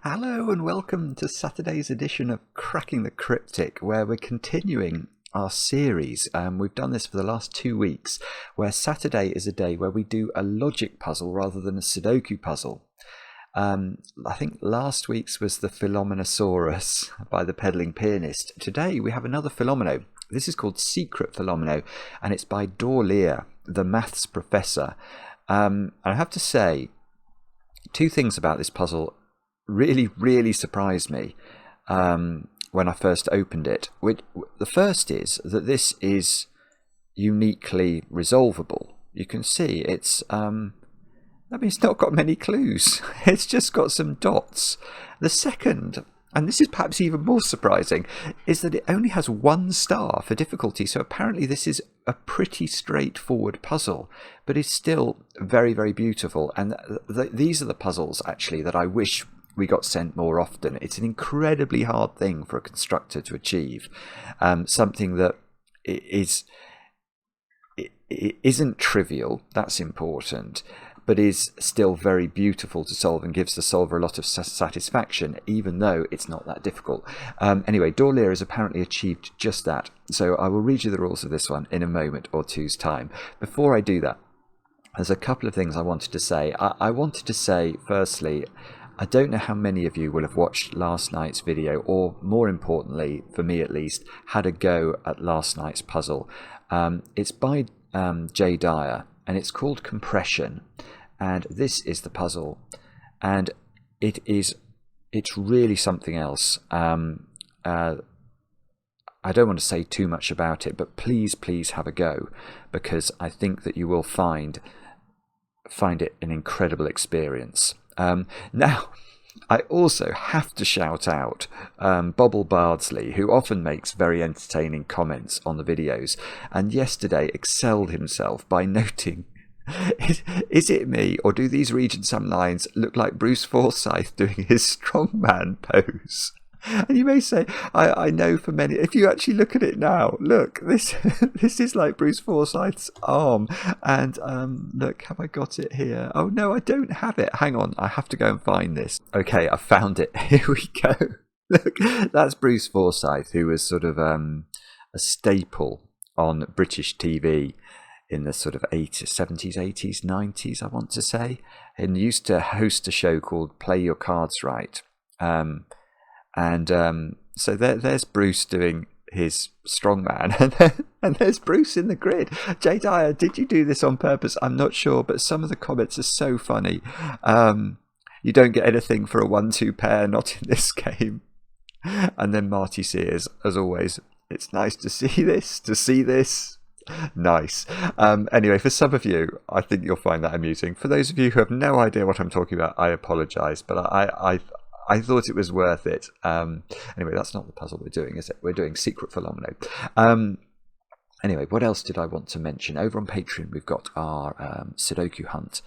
Hello and welcome to Saturday's edition of Cracking the Cryptic, where we're continuing our series. We've done this for the last 2 weeks, where Saturday is a day where we do a logic puzzle rather than a Sudoku puzzle. I think last week's was the Philomenosaurus by the Peddling Pianist. Today we have another Philomeno. This is called Secret Fillomino, and it's by Dorlir, the maths professor. And I have to say, two things about this puzzle really surprised me when I first opened it. The first is that this is uniquely resolvable. You can see it's it's not got many clues. It's just got some dots. The second, and this is perhaps even more surprising, is that it only has 1 star for difficulty. So apparently this is a pretty straightforward puzzle, but is still very beautiful. And these are the puzzles actually that I wish we got sent more often. It's an incredibly hard thing for a constructor to achieve, something that it isn't trivial, that's important, but is still very beautiful to solve and gives the solver a lot of satisfaction, even though it's not that difficult. Anyway, Dorlir has apparently achieved just that, so I will read you the rules of this one in a moment or two's time. Before I do that, there's a couple of things I wanted to say. I wanted to say, firstly, I don't know how many of you will have watched last night's video, or more importantly, for me at least, had a go at last night's puzzle. It's by Dyer, and it's called Compression, and this is the puzzle, and it's really something else. I don't want to say too much about it, but please have a go, because I think that you will find it an incredible experience. Now, I also have to shout out Bobble Bardsley, who often makes very entertaining comments on the videos, and yesterday excelled himself by noting, is it me, or do these read and sum lines look like Bruce Forsyth doing his strongman pose? And you may say, I know for many, if you actually look at it now, look, this is like Bruce Forsyth's arm. And look, have I got it here? Oh no, I don't have it. Hang on, I have to go and find this. Okay, I found it. Here we go. Look, that's Bruce Forsyth, who was sort of a staple on British TV in the sort of 80s, 70s, 80s, 90s, I want to say, and used to host a show called Play Your Cards Right. So there's Bruce doing his strongman, and there's Bruce in the grid. J. Dyer, did you do this on purpose? I'm not sure, but some of the comments are so funny. You don't get anything for a 1-2 pair, not in this game. And then Marty Sears, as always, it's nice to see this. Nice. Anyway, for some of you, I think you'll find that amusing. For those of you who have no idea what I'm talking about, I apologise, but I thought it was worth it. Anyway, that's not the puzzle we're doing, is it? We're doing Secret Fillomino. Anyway, what else did I want to mention? Over on Patreon, we've got our Sudoku Hunt,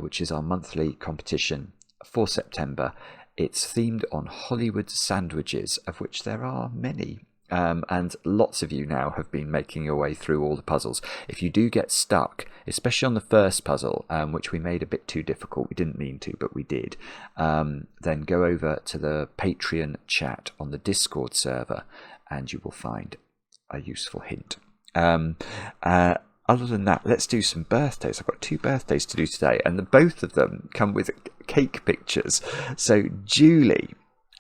which is our monthly competition for September. It's themed on Hollywood sandwiches, of which there are many. And lots of you now have been making your way through all the puzzles. If you do get stuck, especially on the first puzzle, which we made a bit too difficult, we didn't mean to, but we did, then go over to the Patreon chat on the Discord server and you will find a useful hint. Other than that, let's do some birthdays. I've got 2 birthdays to do today, and both of them come with cake pictures. So Julie,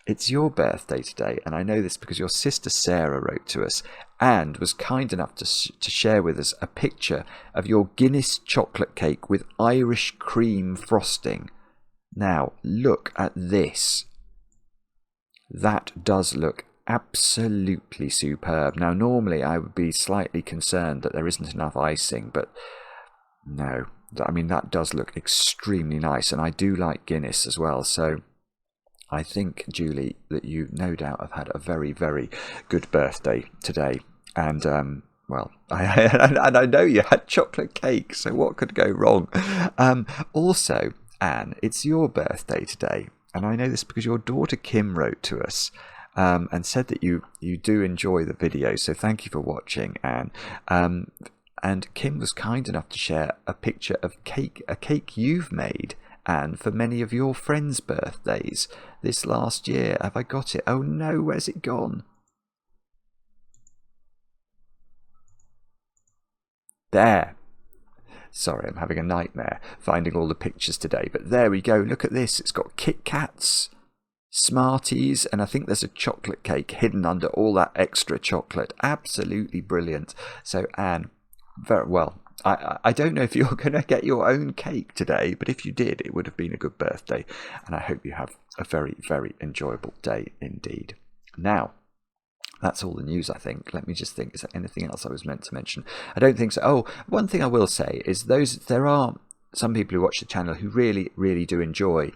it's your birthday today, and I know this because your sister Sarah wrote to us and was kind enough to share with us a picture of your Guinness chocolate cake with Irish cream frosting. Now, look at this. That does look absolutely superb. Now, normally I would be slightly concerned that there isn't enough icing, but no. I mean, that does look extremely nice, and I do like Guinness as well, so I think, Julie, that you no doubt have had a very good birthday today. And, well, I know you had chocolate cake, so what could go wrong? Also, Anne, it's your birthday today. And I know this because your daughter Kim wrote to us and said that you do enjoy the video. So thank you for watching, Anne. And Kim was kind enough to share a picture of a cake you've made Anne, for many of your friends' birthdays this last year. Have I got it? Oh no, where's it gone? There. Sorry, I'm having a nightmare finding all the pictures today, but there we go. Look at this. It's got Kit Kats, Smarties, and I think there's a chocolate cake hidden under all that extra chocolate. Absolutely brilliant. So Anne, very well. I don't know if you're going to get your own cake today, but if you did, it would have been a good birthday, and I hope you have a very, very enjoyable day indeed. Now, that's all the news, I think. Let me just think. Is there anything else I was meant to mention? I don't think so. Oh, one thing I will say is there are some people who watch the channel who really, really do enjoy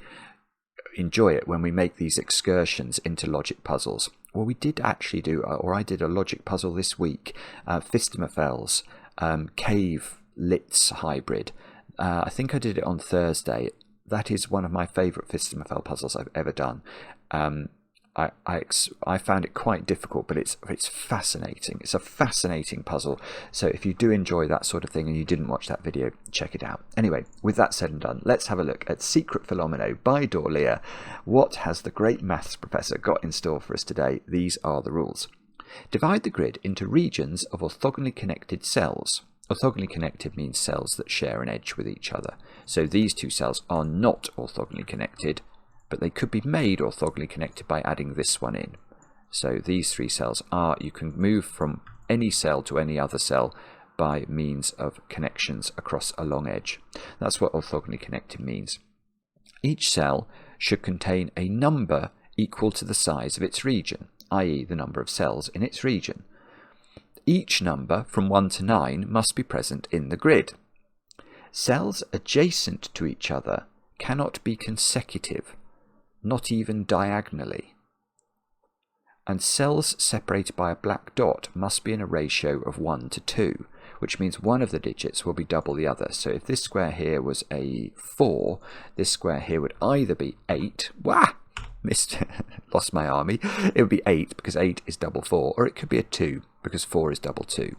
it when we make these excursions into logic puzzles. Well, we did actually do, or I did a logic puzzle this week, Phistomefels Cave Litz hybrid. I think I did it on Thursday. That is one of my favourite Phistomefel puzzles I've ever done. I found it quite difficult, but it's fascinating. It's a fascinating puzzle. So if you do enjoy that sort of thing and you didn't watch that video, check it out. Anyway, with that said and done, let's have a look at Secret Fillomino by Dorlir. What has the great maths professor got in store for us today? These are the rules. Divide the grid into regions of orthogonally connected cells. Orthogonally connected means cells that share an edge with each other. So these two cells are not orthogonally connected, but they could be made orthogonally connected by adding this one in. So these three cells are, you can move from any cell to any other cell by means of connections across a long edge. That's what orthogonally connected means. Each cell should contain a number equal to the size of its region, i.e. the number of cells in its region. Each number from 1 to 9 must be present in the grid. Cells adjacent to each other cannot be consecutive, not even diagonally. And cells separated by a black dot must be in a ratio of 1 to 2, which means one of the digits will be double the other. So if this square here was a 4, this square here would either be 8, lost my army, it would be 8 because 8 is double 4, or it could be a 2 because 4 is double 2.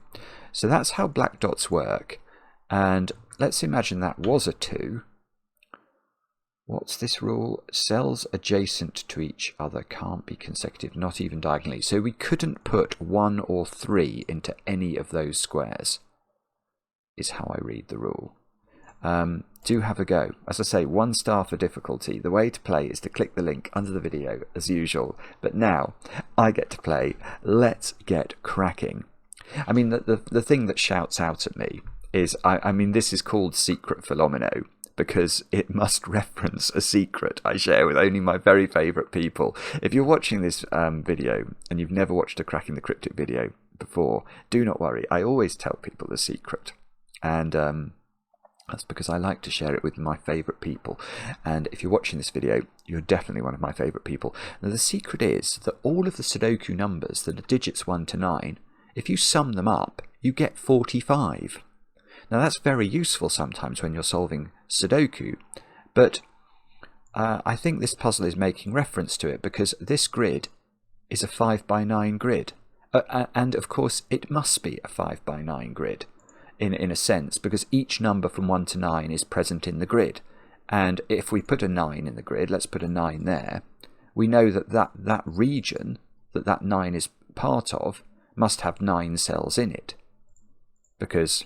So that's how black dots work. And let's imagine that was a 2. What's this rule? Cells adjacent to each other can't be consecutive, not even diagonally. So we couldn't put 1 or 3 into any of those squares, is how I read the rule. Do have a go. As I say, 1 star for difficulty. The way to play is to click the link under the video as usual. But now I get to play. Let's get cracking. I mean, the thing that shouts out at me is, I mean, this is called Secret Fillomino because it must reference a secret I share with only my very favourite people. If you're watching this video and you've never watched a Cracking the Cryptic video before, do not worry. I always tell people the secret. And that's because I like to share it with my favourite people. And if you're watching this video, you're definitely one of my favourite people. Now, the secret is that all of the Sudoku numbers that are digits 1 to 9, if you sum them up, you get 45. Now, that's very useful sometimes when you're solving Sudoku, but I think this puzzle is making reference to it because this grid is a 5 by 9 grid. And, of course, it must be a 5 by 9 grid. In a sense, because each number from 1 to 9 is present in the grid. And if we put a 9 in the grid, let's put a 9 there, we know that region that 9 is part of must have 9 cells in it. Because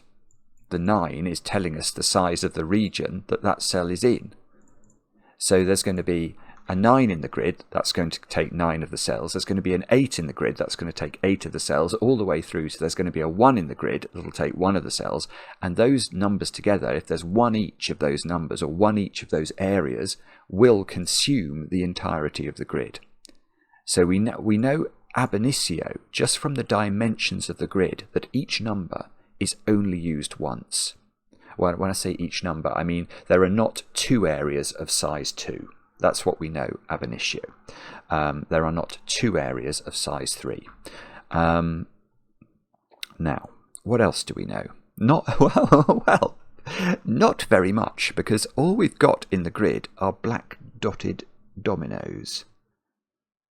the 9 is telling us the size of the region that cell is in. So there's going to be a 9 in the grid, that's going to take 9 of the cells. There's going to be an 8 in the grid, that's going to take 8 of the cells all the way through. So there's going to be a 1 in the grid, that'll take 1 of the cells. And those numbers together, if there's 1 each of those numbers or 1 each of those areas, will consume the entirety of the grid. So we know ab initio, just from the dimensions of the grid, that each number is only used once. When I say each number, I mean there are not 2 areas of size 2. That's what we know ab initio. There are not 2 areas of size 3. Now, what else do we know? Well, not very much, because all we've got in the grid are black dotted dominoes.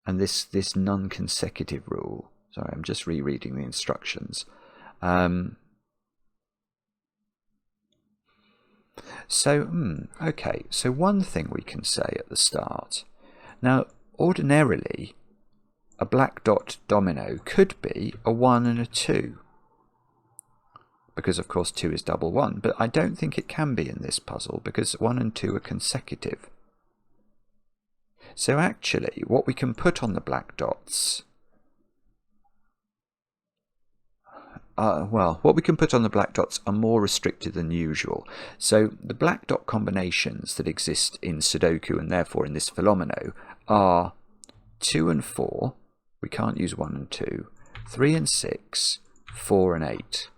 And this non-consecutive rule. Sorry, I'm just rereading the instructions. So, okay, so one thing we can say at the start. Now, ordinarily, a black dot domino could be a 1 and a 2. Because, of course, 2 is double 1. But I don't think it can be in this puzzle, because 1 and 2 are consecutive. So actually, what we can put on the black dots... what we can put on the black dots are more restricted than usual. So the black dot combinations that exist in Sudoku, and therefore in this Fillomino, are 2 and 4. We can't use 1 and 2. 3 and 6. 4 and 8.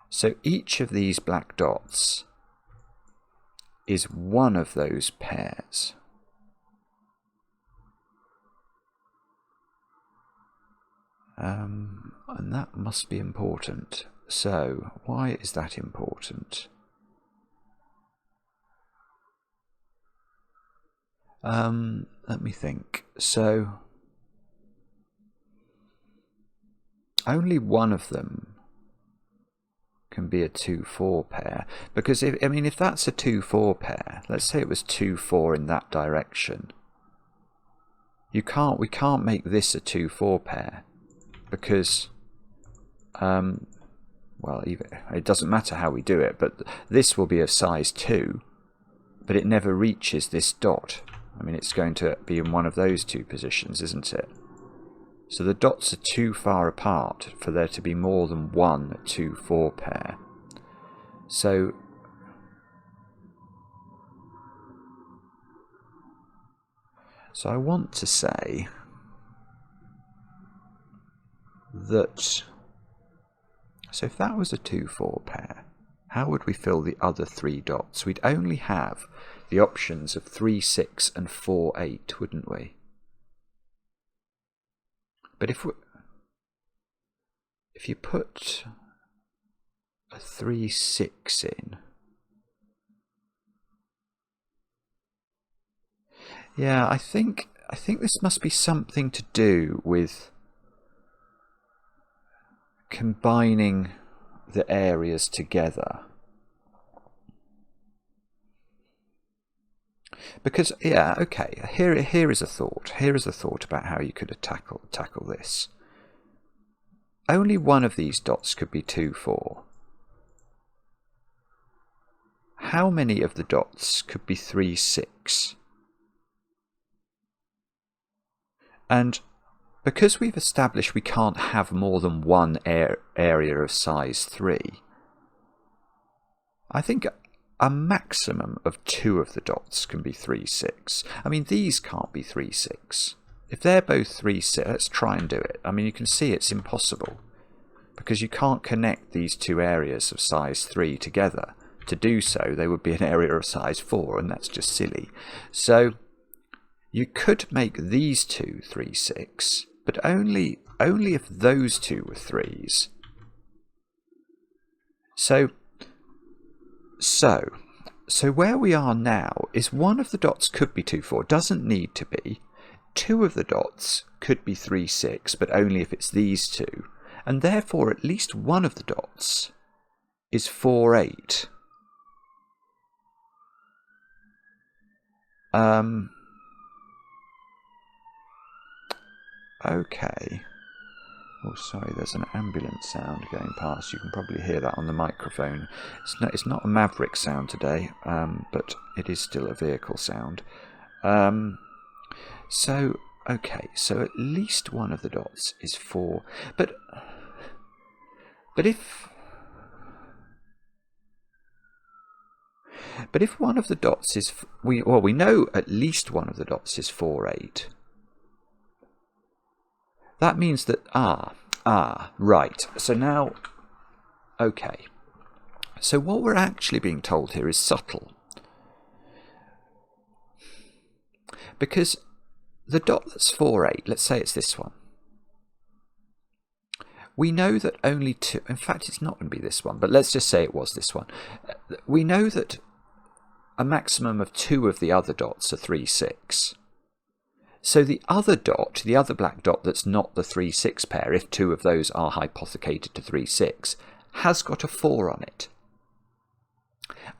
So each of these black dots is one of those pairs. And that must be important. So, why is that important? Let me think. So, only one of them can be a 2-4 pair. Because, if that's a 2-4 pair, let's say it was 2-4 in that direction, we can't make this a 2-4 pair. Because, it doesn't matter how we do it, but this will be of size 2, but it never reaches this dot. It's going to be in one of those two positions, isn't it? So the dots are too far apart for there to be more than one 2-4 pair. So I want to say that, so if that was a 2-4 pair, how would we fill the other 3 dots? We'd only have the options of 3, 6 and 4, 8, wouldn't we? But if you put a 3, 6 in, yeah, I think this must be something to do with combining the areas together. Because, yeah, okay, here is a thought. Here is a thought about how you could tackle this. Only one of these dots could be 2-4. How many of the dots could be 3, 6? And because we've established we can't have more than one area of size 3, I think a maximum of 2 of the dots can be 3, 6. These can't be 3, 6. If they're both 3, 6, let's try and do it. You can see it's impossible, because you can't connect these two areas of size 3 together. To do so, they would be an area of size 4, and that's just silly. So you could make these two 3, 6, but only if those two were 3s. So where we are now is one of the dots could be 2-4, doesn't need to be. 2 of the dots could be 3, 6, but only if it's these two. And therefore at least one of the dots is 4, 8. Okay. Oh, sorry, there's an ambulance sound going past. You can probably hear that on the microphone. It's not a maverick sound today, but it is still a vehicle sound. So, okay, so at least one of the dots is 4. But if one of the dots is... we know at least one of the dots is 4, 8. That means that, right. So now, okay. So what we're actually being told here is subtle. Because the dot that's 4, 8, let's say it's this one. We know that only 2, in fact it's not going to be this one, but let's just say it was this one. We know that a maximum of 2 of the other dots are 3, 6. So the other dot, the other black dot that's not the 3, 6 pair, if 2 of those are hypothecated to 3, 6, has got a 4 on it.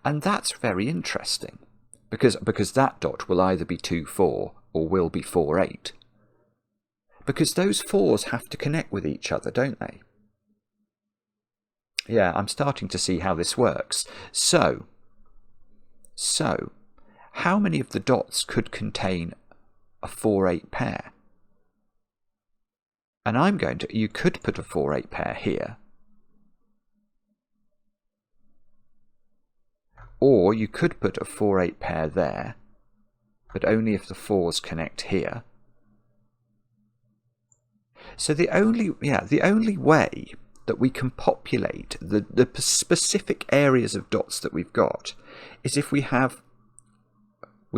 And that's very interesting, because that dot will either be 2, 4 or will be 4, 8. Because those 4s have to connect with each other, don't they? Yeah, I'm starting to see how this works. So how many of the dots could contain a 4, 8 pair? And you could put a 4, 8 pair here. Or you could put a 4, 8 pair there, but only if the 4s connect here. So the only way that we can populate the specific areas of dots that we've got is if we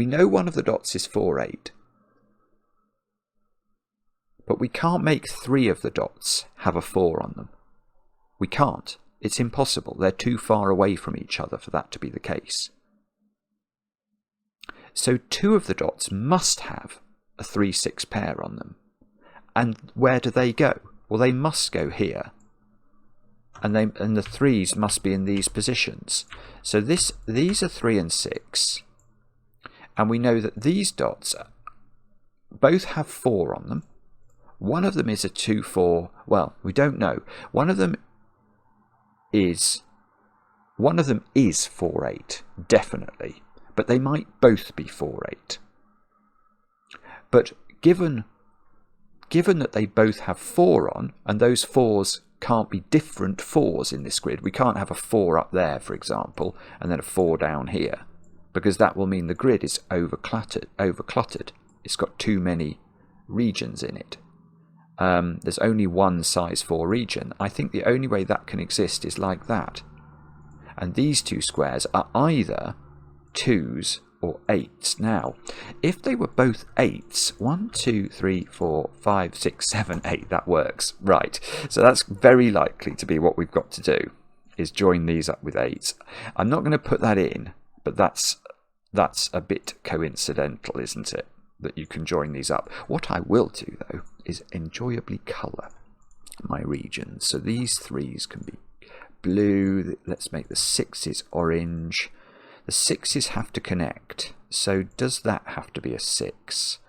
know one of the dots is 4, 8, but we can't make 3 of the dots have a 4 on them. We can't. It's impossible. They're too far away from each other for that to be the case. So 2 of the dots must have a 3, 6 pair on them. And where do they go? Well, they must go here. And the 3s must be in these positions. So these are 3 and 6. And we know that these dots both have 4 on them. One of them is a 2, 4. Well, we don't know. One of them is 4, 8, definitely. But they might both be 4, 8. But given that they both have 4 on, and those 4s can't be different 4s in this grid. We can't have a 4 up there, for example, and then a 4 down here, because that will mean the grid is overcluttered. It's got too many regions in it. There's only one size 4 region. I think the only way that can exist is like that. And these 2 squares are either 2s or 8s. Now, if they were both 8s, 1, 2, 3, 4, 5, 6, 7, 8, that works. Right, so that's very likely to be what we've got to do, is join these up with 8s. I'm not going to put that in, but that's a bit coincidental, isn't it, that you can join these up. What I will do, though, is enjoyably colour my regions. So these 3s can be blue. Let's make the 6s orange. The 6s have to connect. So does that have to be a 6?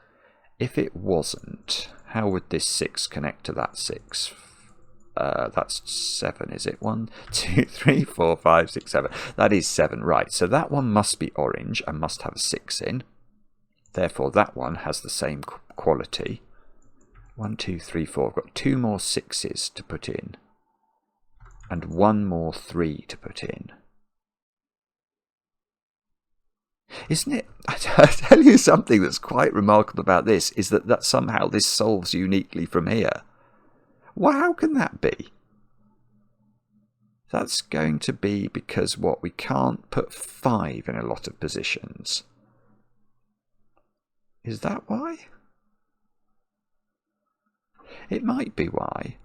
If it wasn't, how would this 6 connect to that 6? That's 7, is it? 1, 2, 3, 4, 5, 6, 7. That is 7, right. So that one must be orange and must have a 6 in. Therefore, that one has the same quality. 1, 2, 3, 4. I've got 2 more 6s to put in. And 1 more 3 to put in. Isn't it? I tell you something that's quite remarkable about this, is that somehow this solves uniquely from here. Well, how can that be? That's going to be because we can't put 5 in a lot of positions. Is that why? It might be why.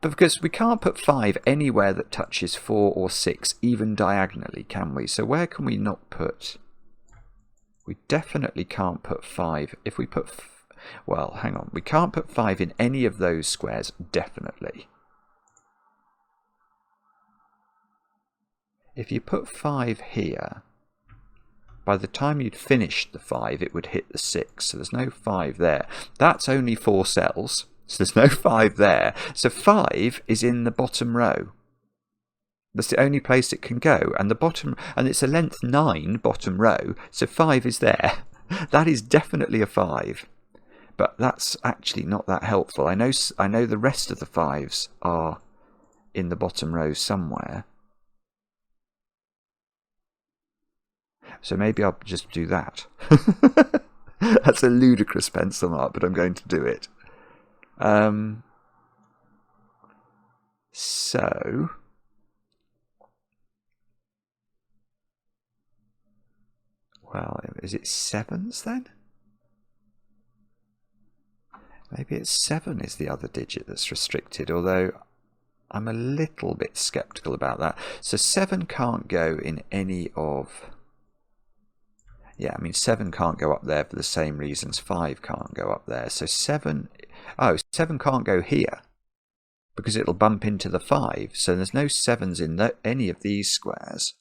But because we can't put 5 anywhere that touches 4 or 6, even diagonally, can we? So where can we not put? We definitely can't put 5. If we put... Well, hang on. We can't put 5 in any of those squares, definitely. If you put 5 here, by the time you'd finished the 5, it would hit the 6. So there's no 5 there. That's only 4 cells. So there's no 5 there. So 5 is in the bottom row. That's the only place it can go. And it's a length 9 bottom row. So 5 is there. That is definitely a 5. But that's actually not that helpful. I know the rest of the 5s are in the bottom row somewhere. So maybe I'll just do that. That's a ludicrous pencil mark, but I'm going to do it. So... Well, is it 7s then? Maybe it's 7 is the other digit that's restricted, although I'm a little bit sceptical about that. So 7 can't go in any of... Yeah, I mean 7 can't go up there for the same reasons 5 can't go up there. So 7... Oh, 7 can't go here because it'll bump into the 5. So there's no 7s in any of these squares.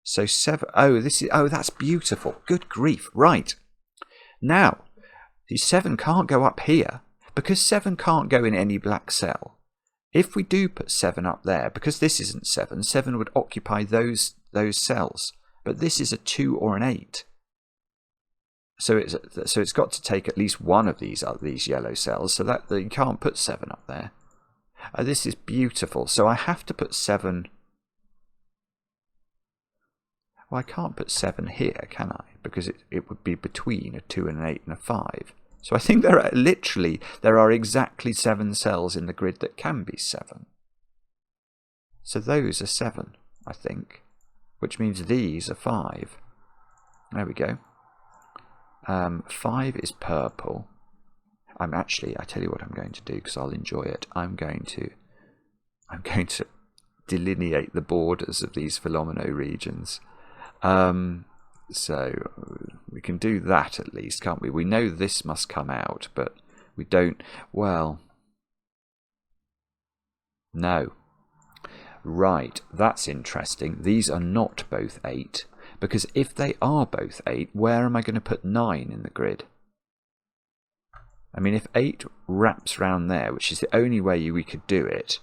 So 7. Oh, that's beautiful. Good grief. Right. Now, the 7 can't go up here because 7 can't go in any black cell. If we do put 7 up there, because this isn't 7, 7 would occupy those cells. But this is a 2 or an 8. So it's got to take at least one of these yellow cells, so that you can't put 7 up there. This is beautiful. So I have to put 7. Well, I can't put 7 here, can I? Because it would be between a 2 and an 8 and a 5. So I think there are exactly 7 cells in the grid that can be 7. So those are 7, I think, which means these are 5. There we go. 5 is purple. I tell you what I'm going to do because I'll enjoy it. I'm going to delineate the borders of these Fillomino regions. So we can do that at least, can't we? We know this must come out, but we don't. Well, no. Right, that's interesting. These are not both 8, because if they are both 8, where am I going to put 9 in the grid? I mean, if 8 wraps round there, which is the only way we could do it,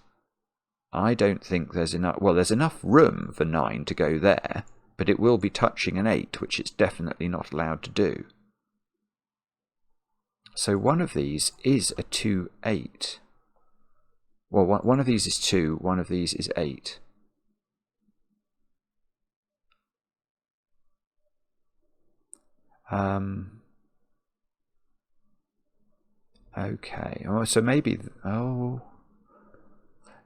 I don't think there's enough. Well, there's enough room for 9 to go there, but it will be touching an 8, which it's definitely not allowed to do. So one of these is a 2, 8. Well, one of these is 2, one of these is 8. Okay. Oh, so maybe. Oh.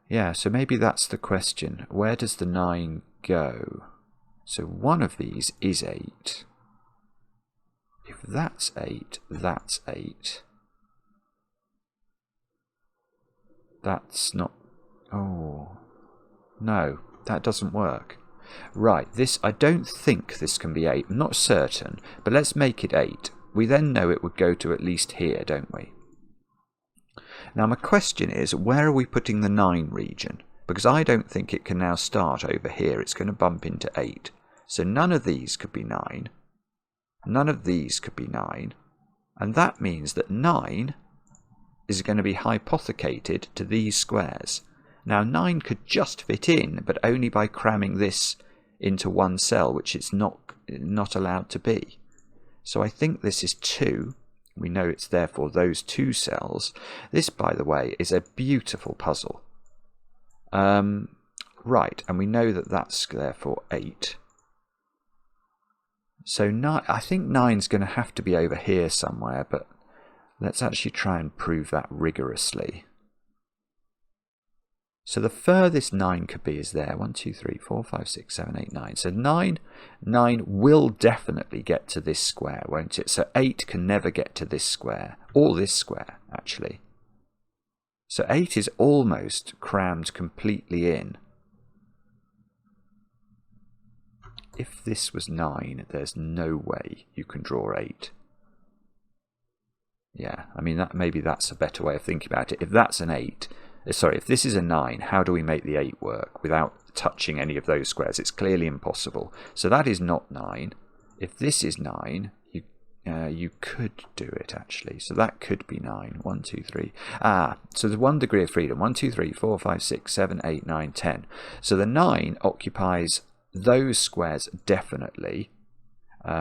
Yeah. So maybe that's the question. Where does the 9 go? So one of these is 8. If that's 8, that's 8. That's not. Oh. No, that doesn't work. Right, I don't think this can be 8. I'm not certain, but let's make it 8. We then know it would go to at least here, don't we? Now my question is, where are we putting the 9 region? Because I don't think it can now start over here. It's going to bump into 8. So none of these could be 9. None of these could be 9. And that means that 9 is going to be hypothecated to these squares. Now 9 could just fit in, but only by cramming this into one cell, which it's not allowed to be. So I think this is 2. We know it's therefore those 2 cells. This, by the way, is a beautiful puzzle. Right, and we know that that's therefore 8. So I think 9's going to have to be over here somewhere, but let's actually try and prove that rigorously. So the furthest 9 could be is there. 1, 2, 3, 4, 5, 6, 7, 8, 9. So 9 will definitely get to this square, won't it? So 8 can never get to this square, or this square, actually. So 8 is almost crammed completely in. If this was 9, there's no way you can draw 8. Yeah, I mean, maybe that's a better way of thinking about it. If that's an 8... Sorry, if this is a 9, how do we make the 8 work without touching any of those squares? It's clearly impossible. So that is not 9. If this is 9, you could do it, actually. So that could be 9. 1, 2, 3. So there's 1 degree of freedom. 1, 2, 3, 4, 5, 6, 7, 8, 9, 10. So the 9 occupies those squares definitely.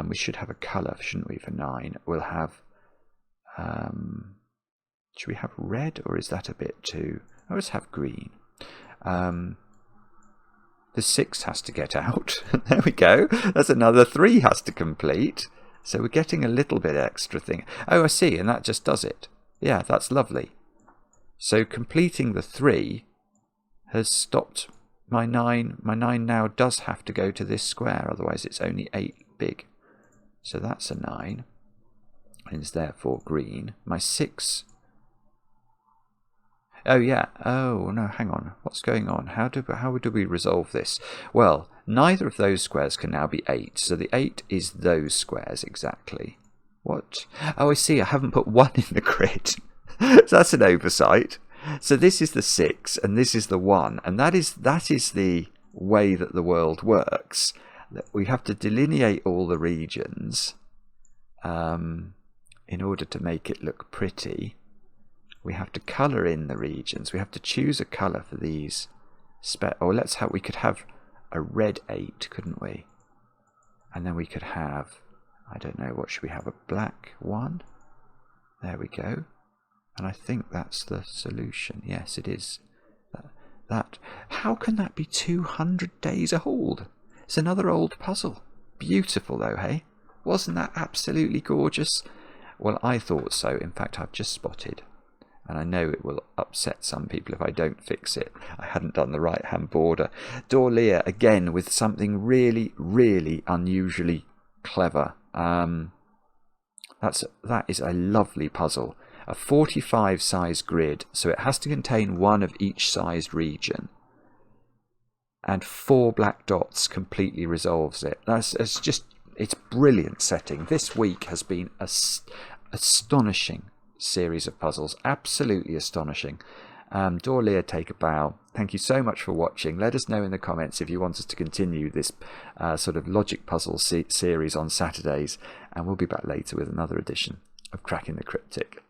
We should have a colour, shouldn't we, for 9? We'll have... should we have red, or is that a bit too... Oh, let's have green. The 6 has to get out. There we go. That's another 3 has to complete. So we're getting a little bit extra thing. Oh, I see, and that just does it. Yeah, that's lovely. So completing the 3 has stopped my 9. My 9 now does have to go to this square, otherwise it's only 8 big. So that's a 9. And is therefore green. My 6... Oh yeah, oh no, hang on, what's going on? How do we resolve this? Well, neither of those squares can now be 8, so the 8 is those squares exactly. What? Oh, I see, I haven't put 1 in the grid. So that's an oversight. So this is the 6, and this is the 1, and that is the way that the world works. we have to delineate all the regions in order to make it look pretty. We have to colour in the regions. We have to choose a colour for these. Or we could have a red 8, couldn't we? And then we could have, I don't know, what should we have? A black 1? There we go. And I think that's the solution. Yes, it is. How can that be 200 days old? It's another old puzzle. Beautiful though, hey? Wasn't that absolutely gorgeous? Well, I thought so. In fact, I've just spotted, and I know it will upset some people if I don't fix it. I hadn't done the right-hand border. Dorlir, again, with something really, really unusually clever. That is a lovely puzzle. A 45 size grid, so it has to contain one of each sized region. And 4 black dots completely resolves it. It's brilliant setting. This week has been a astonishing series of puzzles. Absolutely astonishing. Dorlir, take a bow. Thank you so much for watching. Let us know in the comments if you want us to continue this sort of logic puzzle series on Saturdays. And we'll be back later with another edition of Cracking the Cryptic.